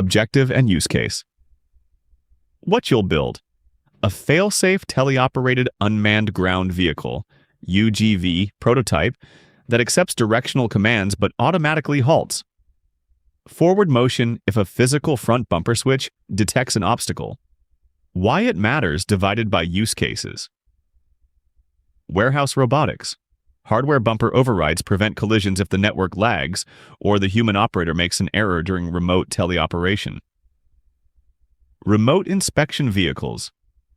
Objective and use case. What you'll build: a fail-safe teleoperated unmanned ground vehicle, UGV prototype that accepts directional commands but automatically halts. Forward motion if a physical front bumper switch detects an obstacle. Why it matters divided by use cases. Warehouse robotics. Hardware bumper overrides prevent collisions if the network lags or the human operator makes an error during remote teleoperation. Remote inspection vehicles.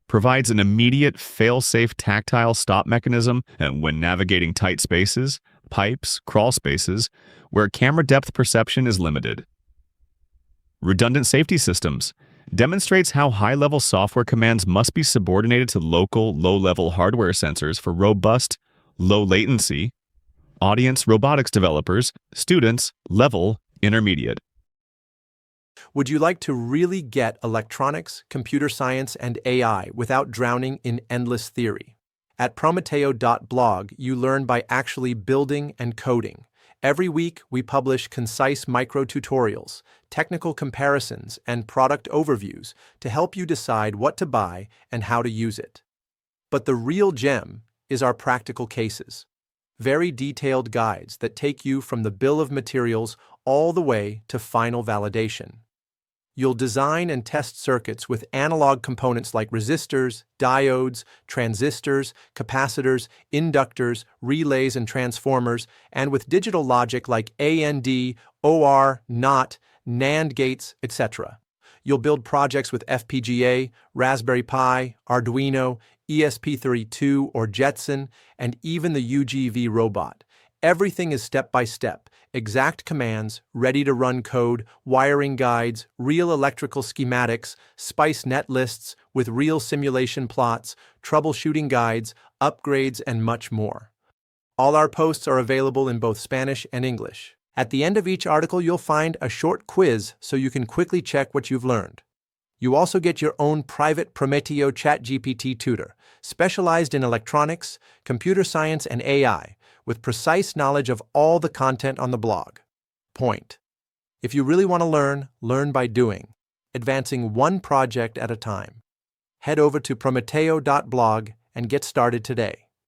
Provides an immediate fail-safe tactile stop mechanism when navigating tight spaces, pipes, crawl spaces, where camera depth perception is limited. Redundant safety systems. Demonstrates how high-level software commands must be subordinated to local, low-level hardware sensors for robust, low-latency. Audience: robotics developers, students, level, intermediate. Would you like to really get electronics, computer science, and AI without drowning in endless theory? At prometeo.blog, you learn by actually building and coding. Every week, we publish concise micro-tutorials, technical comparisons, and product overviews to help you decide what to buy and how to use it. But the real gem is our practical cases. Very detailed guides that take you from the bill of materials all the way to final validation. You'll design and test circuits with analog components like resistors, diodes, transistors, capacitors, inductors, relays, and transformers, and with digital logic like AND, OR, NOT, NAND gates, etc. You'll build projects with FPGA, Raspberry Pi, Arduino, ESP32 or Jetson, and even the UGV robot. Everything is step-by-step, exact commands, ready-to-run code, wiring guides, real electrical schematics, SPICE net lists with real simulation plots, troubleshooting guides, upgrades, and much more. All our posts are available in both Spanish and English. At the end of each article, you'll find a short quiz so you can quickly check what you've learned. You also get your own private Prometeo ChatGPT tutor, specialized in electronics, computer science, and AI, with precise knowledge of all the content on the blog. Point. If you really want to learn by doing, advancing one project at a time. Head over to prometeo.blog and get started today.